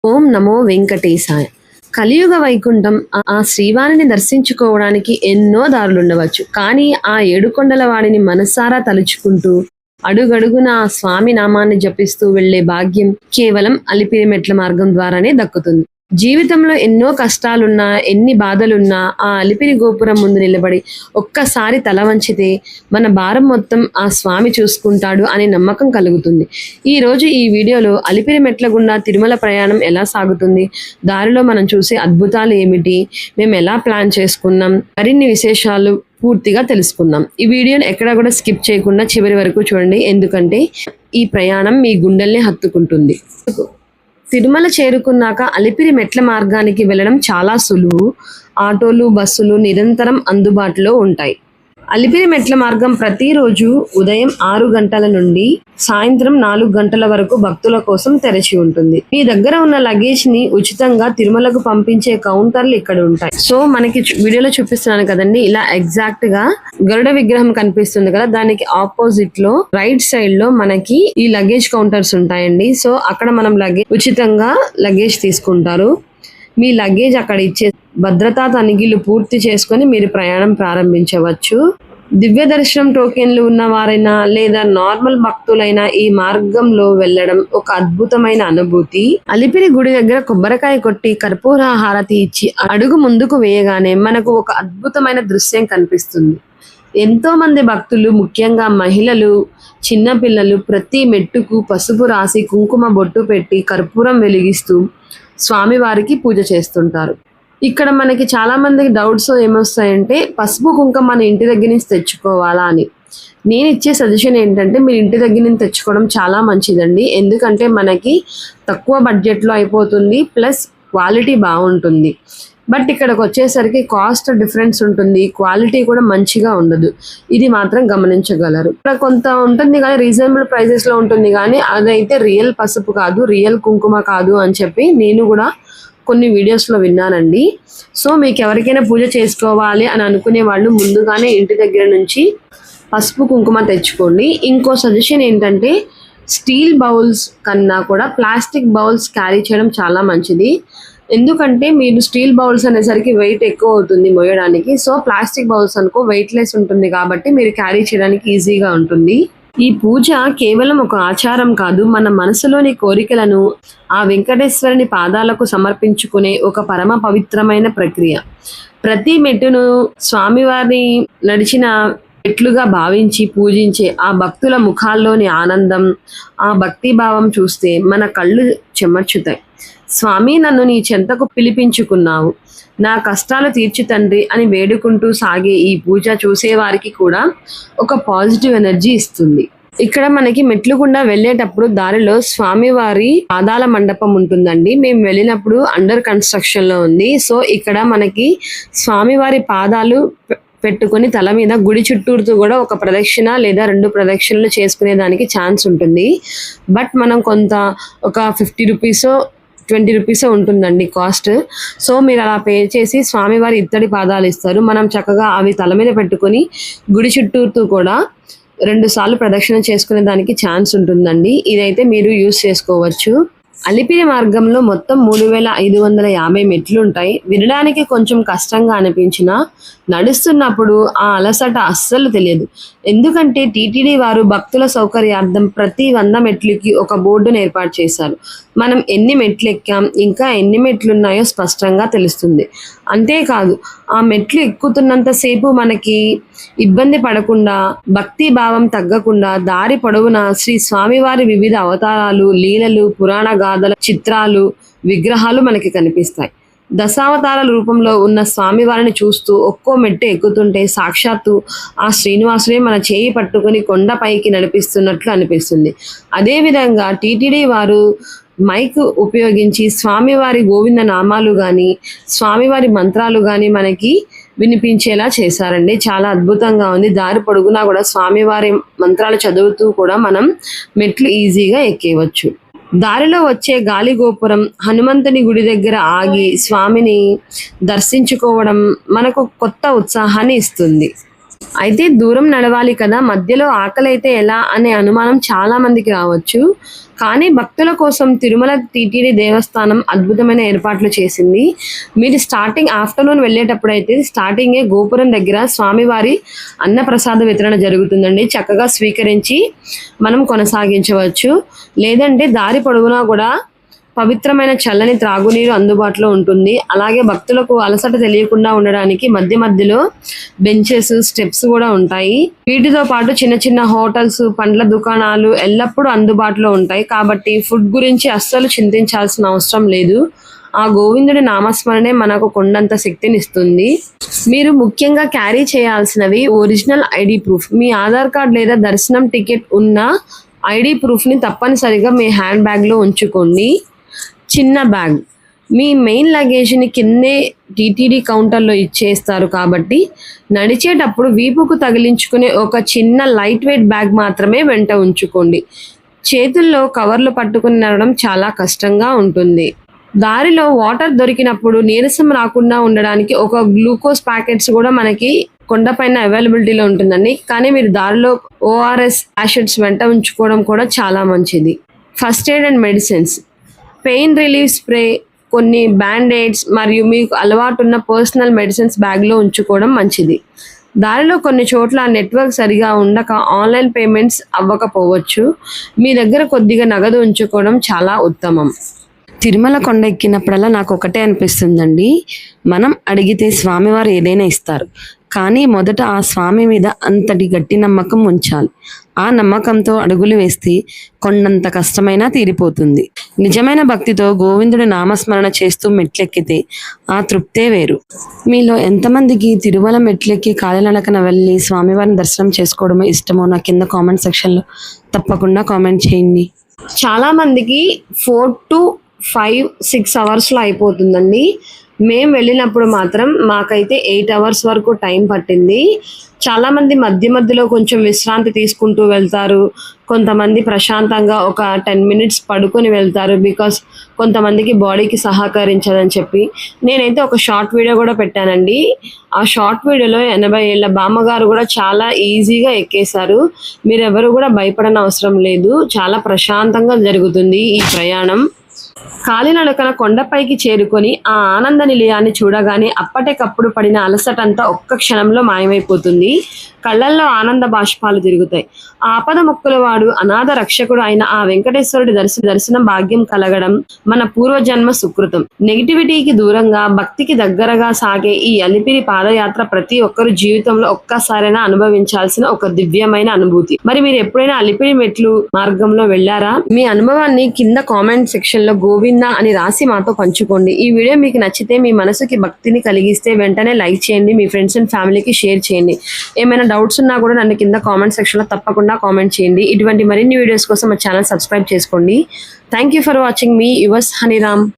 ఓం నమో వెంకటేశాయ. కలియుగ వైకుంఠం ఆ శ్రీవాణిని దర్శించుకోవడానికి ఎన్నో దారులుండవచ్చు. కానీ ఆ ఏడుకొండల వాడిని మనసారా తలుచుకుంటూ అడుగడుగున ఆ స్వామి నామాన్ని జపిస్తూ వెళ్లే భాగ్యం కేవలం అలిపిరి మెట్ల మార్గం ద్వారానే దక్కుతుంది. జీవితంలో ఎన్నో కష్టాలున్నా, ఎన్ని బాధలున్నా ఆ అలిపిరి గోపురం ముందు నిలబడి ఒక్కసారి తల వంచితే మన భారం మొత్తం ఆ స్వామి చూసుకుంటాడు అనే నమ్మకం కలుగుతుంది. ఈ రోజు ఈ వీడియోలో అలిపిరి మెట్ల గుండా తిరుమల ప్రయాణం ఎలా సాగుతుంది, దారిలో మనం చూసే అద్భుతాలు ఏమిటి, మేము ఎలా ప్లాన్ చేసుకున్నాం, మరిన్ని విశేషాలు పూర్తిగా తెలుసుకుందాం. ఈ వీడియోని ఎక్కడ కూడా స్కిప్ చేయకుండా చివరి వరకు చూడండి, ఎందుకంటే ఈ ప్రయాణం మీ గుండెల్ని హత్తుకుంటుంది. తిరుమల చేరుకున్నాక అలిపిరి మెట్ల మార్గానికి వెళ్ళడం చాలా సులువు. ఆటోలు, బస్సులు నిరంతరం అందుబాటులో ఉంటాయి. అలిపిరి మెట్ల మార్గం ప్రతిరోజు ఉదయం 6 గంటల నుండి సాయంత్రం 4 గంటల వరకు భక్తుల కోసం తెరచి ఉంటుంది. మీ దగ్గర ఉన్న లగేజ్ ని ఉచితంగా తిరుమలకు పంపించే కౌంటర్లు ఇక్కడ ఉంటాయి. సో మనకి వీడియోలో చూపిస్తున్నాను కదండి, ఇలా ఎగ్జాక్ట్ గా గరుడ విగ్రహం కనిపిస్తుంది కదా, దానికి ఆపోజిట్ లో రైట్ సైడ్ లో మనకి ఈ లగేజ్ కౌంటర్స్ ఉంటాయండి. సో అక్కడ మనం ఉచితంగా లగేజ్ తీసుకుంటారు. మీ లగేజ్ అక్కడ ఇచ్చే భద్రతా తనిఖీలు పూర్తి చేసుకొని మీరు ప్రయాణం ప్రారంభించవచ్చు. దివ్య దర్శనం టోకెన్లు ఉన్న వారైనా లేదా నార్మల్ భక్తులైనా ఈ మార్గంలో వెళ్ళడం ఒక అద్భుతమైన అనుభూతి. అలిపిరి గుడి దగ్గర కొబ్బరికాయ కొట్టి కర్పూర హారతి ఇచ్చి అడుగు ముందుకు వేయగానే మనకు ఒక అద్భుతమైన దృశ్యం కనిపిస్తుంది. ఎంతో మంది భక్తులు, ముఖ్యంగా మహిళలు, చిన్నపిల్లలు ప్రతి మెట్టుకు పసుపు రాసి కుంకుమ బొట్టు పెట్టి కర్పూరం వెలిగిస్తూ స్వామివారికి పూజ చేస్తుంటారు. ఇక్కడ మనకి చాలా మందికి డౌట్స్ ఏమొస్తాయంటే, పసుపు కుంకుమ మన ఇంటి దగ్గర నుంచి తెచ్చుకోవాలా అని. నేను ఇచ్చే సజెషన్ ఏంటంటే, మీరు ఇంటి దగ్గర నుంచి తెచ్చుకోవడం చాలా మంచిదండి. ఎందుకంటే మనకి తక్కువ బడ్జెట్లో అయిపోతుంది, ప్లస్ క్వాలిటీ బాగుంటుంది. బట్ ఇక్కడికి వచ్చేసరికి కాస్ట్ డిఫరెన్స్ ఉంటుంది, క్వాలిటీ కూడా మంచిగా ఉండదు. ఇది మాత్రం గమనించగలరు. ఇక్కడ కొంత ఉంటుంది కానీ రీజనబుల్ ప్రైసెస్ లో ఉంటుంది, కానీ అదైతే రియల్ పసుపు కాదు, రియల్ కుంకుమ కాదు అని చెప్పి నేను కూడా కొన్ని వీడియోస్ లో విన్నానండి. సో మీకు ఎవరికైనా పూజ చేసుకోవాలి అని అనుకునే వాళ్ళు ముందుగానే ఇంటి దగ్గర నుంచి పసుపు కుంకుమ తెచ్చుకోండి. ఇంకో సజెషన్ ఏంటంటే, స్టీల్ బౌల్స్ కన్నా కూడా ప్లాస్టిక్ బౌల్స్ క్యారీ చేయడం చాలా మంచిది. ఎందుకంటే మీరు స్టీల్ బౌల్స్ అనేసరికి వెయిట్ ఎక్కువ అవుతుంది మోయడానికి. సో ప్లాస్టిక్ బౌల్స్ అనుకో వెయిట్ లెస్ ఉంటుంది కాబట్టి మీరు క్యారీ చేయడానికి ఈజీగా ఉంటుంది. ఈ పూజ కేవలం ఒక ఆచారం కాదు, మన మనసులోని కోరికలను ఆ వెంకటేశ్వరుని పాదాలకు సమర్పించుకునే ఒక పరమ పవిత్రమైన ప్రక్రియ. ప్రతి మెట్టును స్వామివారిని నడిచిన మెట్లుగా భావించి పూజించే ఆ భక్తుల ముఖాల్లోని ఆనందం, ఆ భక్తి భావం చూస్తే మన కళ్ళు చెమర్చుతాయి. స్వామి, నన్ను నీ చెంతకు పిలిపించుకున్నావు, నా కష్టాలు తీర్చు తండ్రి అని వేడుకుంటూ సాగే ఈ పూజ చూసేవారికి కూడా ఒక పాజిటివ్ ఎనర్జీ ఇస్తుంది. ఇక్కడ మనకి మెట్లు గుండా వెళ్ళేటప్పుడు దారిలో స్వామివారి పాదాల మండపం ఉంటుందండి. మేము వెళ్ళినప్పుడు అండర్ కన్స్ట్రక్షన్ లో ఉంది. సో ఇక్కడ మనకి స్వామివారి పాదాలు పెట్టుకుని తల మీద గుడి చుట్టూరుతూ కూడా ఒక ప్రదక్షిణ లేదా 2 ప్రదక్షిణలు చేసుకునే దానికి ఛాన్స్ ఉంటుంది. బట్ మనం కొంత ఒక 50 రూపీసో 20 రూపీసో ఉంటుందండి కాస్ట్. సో మీరు అలా పే చేసి స్వామివారి ఇత్తడి పాదాలు ఇస్తారు. మనం చక్కగా అవి తల మీద పెట్టుకొని గుడి చుట్టూరుతూ కూడా 2 సార్లు ప్రదక్షిణ చేసుకునే దానికి ఛాన్స్ ఉంటుందండి. ఇదైతే మీరు యూజ్ చేసుకోవచ్చు. అలిపిరి మార్గంలో మొత్తం 3550 మెట్లు ఉంటాయి. వినడానికి కొంచెం కష్టంగా అనిపించినా నడుస్తున్నప్పుడు ఆ అలసట అస్సలు తెలియదు. ఎందుకంటే టీటీడీ వారు భక్తుల సౌకర్యార్థం ప్రతి 100 మెట్లకి ఒక బోర్డును ఏర్పాటు చేశారు. మనం ఎన్ని మెట్లు ఎక్కాం, ఇంకా ఎన్ని మెట్లు ఉన్నాయో స్పష్టంగా తెలుస్తుంది. అంతేకాదు ఆ మెట్లు ఎక్కుతున్నంతసేపు మనకి ఇబ్బంది పడకుండా, భక్తి భావం తగ్గకుండా దారి పొడవునా శ్రీ స్వామివారి వివిధ అవతారాలు, లీలలు, పురాణ గాథల చిత్రాలు, విగ్రహాలు మనకి కనిపిస్తాయి. దశావతారాల రూపంలో ఉన్న స్వామివారిని చూస్తూ ఒక్కో మెట్టు ఎక్కుతుంటే సాక్షాత్తు ఆ శ్రీనివాసుడే మన చేయి పట్టుకుని కొండపైకి నడిపిస్తున్నట్లు అనిపిస్తుంది. అదేవిధంగా టీటీడీ వారు మైక్ ఉపయోగించి స్వామివారి గోవింద నామాలు కానీ స్వామివారి మంత్రాలు కానీ మనకి వినిపించేలా చేశారండి. చాలా అద్భుతంగా ఉంది. దారి పొడుగునా కూడా స్వామివారి మంత్రాలు చదువుతూ కూడా మనం మెట్లు ఈజీగా ఎక్కేయవచ్చు. దారిలో వచ్చే గాలి గోపురం, హనుమంతుని గుడి దగ్గర ఆగి స్వామిని దర్శించుకోవడం మనకు కొత్త ఉత్సాహాన్ని ఇస్తుంది. అయితే దూరం నడవాలి కదా, మధ్యలో ఆకలైతే ఎలా అనే అనుమానం చాలా మందికి రావచ్చు. కానీ భక్తుల కోసం తిరుమల టీటీడీ దేవస్థానం అద్భుతమైన ఏర్పాట్లు చేసింది. మీరు స్టార్టింగ్ ఆఫ్టర్నూన్ వెళ్ళేటప్పుడైతే స్టార్టింగే గోపురం దగ్గర స్వామివారి అన్నప్రసాద వితరణ జరుగుతుందండి. చక్కగా స్వీకరించి మనం కొనసాగించవచ్చు. లేదంటే దారి పొడవునా కూడా పవిత్రమైన చల్లని త్రాగునీరు అందుబాటులో ఉంటుంది. అలాగే భక్తులకు అలసట తెలియకుండా ఉండడానికి మధ్య మధ్యలో బెంచెస్, స్టెప్స్ కూడా ఉంటాయి. వీటితో పాటు చిన్న చిన్న హోటల్స్, పండ్ల దుకాణాలు ఎల్లప్పుడూ అందుబాటులో ఉంటాయి. కాబట్టి ఫుడ్ గురించి అస్సలు చింతించాల్సిన అవసరం లేదు. ఆ గోవిందుడి నామస్మరణే మనకు కొండంత శక్తినిస్తుంది. మీరు ముఖ్యంగా క్యారీ చేయాల్సినవి ఒరిజినల్ ఐడి ప్రూఫ్. మీ ఆధార్ కార్డ్ లేదా దర్శనం టికెట్ ఉన్న ఐడి ప్రూఫ్ని తప్పనిసరిగా మీ హ్యాండ్ బ్యాగ్లో ఉంచుకోండి. చిన్న బ్యాగ్, మీ మెయిన్ లగేజ్ని కిందే టీటీడీ కౌంటర్లో ఇచ్చేస్తారు కాబట్టి నడిచేటప్పుడు వీపుకు తగిలించుకునే ఒక చిన్న లైట్ వెయిట్ బ్యాగ్ మాత్రమే వెంట ఉంచుకోండి. చేతుల్లో కవర్లు పట్టుకుని నడవడం చాలా కష్టంగా ఉంటుంది. దారిలో వాటర్ దొరికినప్పుడు నీరసం రాకుండా ఉండడానికి ఒక గ్లూకోజ్ ప్యాకెట్స్ కూడా మనకి కొండపైన అవైలబిలిటీలో ఉంటుందండి. కానీ మీరు దారిలో ఓఆర్ఎస్ ప్యాకెట్స్ వెంట ఉంచుకోవడం కూడా చాలా మంచిది. First aid and medicines, pain relief spray, కొన్ని బ్యాండేడ్స్ మరియు మీకు అలవాటు ఉన్న పర్సనల్ మెడిసిన్స్ బ్యాగ్లో ఉంచుకోవడం మంచిది. దారిలో కొన్ని చోట్ల నెట్వర్క్ సరిగా ఉండక ఆన్లైన్ పేమెంట్స్ అవ్వకపోవచ్చు. మీ దగ్గర కొద్దిగా నగదు ఉంచుకోవడం చాలా ఉత్తమం. తిరుమల కొండ ఎక్కినప్పుడల్లా నాకు ఒకటే అనిపిస్తుందండి, మనం అడిగితే స్వామివారు ఏదైనా ఇస్తారు. కానీ మొదట ఆ స్వామి మీద అంతటి గట్టి నమ్మకం ఉంచాలి. ఆ నమ్మకంతో అడుగులు వేస్తే కొండంత కష్టమైనా తీరిపోతుంది. నిజమైన భక్తితో గోవిందుడి నామస్మరణ చేస్తూ మెట్లెక్కితే ఆ తృప్తే వేరు. మీలో ఎంతమందికి తిరుమల మెట్లెక్కి కాలినడకన వెళ్ళి స్వామివారిని దర్శనం చేసుకోవడం ఇష్టమో నా కింద కామెంట్ సెక్షన్లో తప్పకుండా కామెంట్ చేయండి. చాలా మందికి 4 to 5, 6 అవర్స్లో అయిపోతుందండి. మేము వెళ్ళినప్పుడు మాత్రం మాకైతే 8 అవర్స్ వరకు టైం పట్టింది. చాలామంది మధ్య మధ్యలో కొంచెం విశ్రాంతి తీసుకుంటూ వెళ్తారు. కొంతమంది ప్రశాంతంగా ఒక 10 minutes పడుకొని వెళ్తారు. బికాస్ కొంతమందికి బాడీకి సహకరించదని చెప్పి. నేనైతే ఒక షార్ట్ వీడియో కూడా పెట్టానండి. ఆ షార్ట్ వీడియోలో 80 ఏళ్ళ బామ్మగారు కూడా చాలా ఈజీగా ఎక్కేశారు. మీరెవరు కూడా భయపడని అవసరం లేదు. చాలా ప్రశాంతంగా జరుగుతుంది ఈ ప్రయాణం. కాలినడకన కొండపైకి చేరుకొని ఆ ఆనంద నిలయాన్ని చూడగానే అప్పటికప్పుడు పడిన అలసటంతా ఒక్క క్షణంలో మాయమైపోతుంది. కళ్ళల్లో ఆనంద బాష్పాలు తిరుగుతాయి. ఆపద మొక్కుల వాడు, అనాథ రక్షకుడు అయిన ఆ వెంకటేశ్వరుడి దర్శనం భాగ్యం కలగడం మన పూర్వజన్మ సుకృతం. నెగిటివిటీకి దూరంగా భక్తికి దగ్గరగా సాగే ఈ అలిపిరి పాదయాత్ర ప్రతి ఒక్కరు జీవితంలో ఒక్కసారైనా అనుభవించాల్సిన ఒక దివ్యమైన అనుభూతి. మరి మీరు ఎప్పుడైనా అలిపిరి మెట్లు మార్గంలో వెళ్ళారా? మీ అనుభవాన్ని కింద కామెంట్ సెక్షన్ లో గోవిందా అని రాసి మాతో పంచుకోండి. ఈ వీడియో మీకు నచ్చితే, మీ మనసుకి భక్తిని కలిగిస్తే వెంటనే లైక్ చేయండి. మీ ఫ్రెండ్స్ అండ్ ఫ్యామిలీకి షేర్ చేయండి. ఏమైనా డౌట్స్ ఉన్నా కూడా నన్ను కింద కామెంట్ సెక్షన్ లో తప్పకుండా కామెంట్ చేయండి. ఇటువంటి మరిన్ని వీడియోస్ కోసం మా ఛానల్ సబ్స్క్రైబ్ చేసుకోండి. థ్యాంక్ యూ ఫర్ వాచింగ్ మీ యువర్స్ హనీరామ్.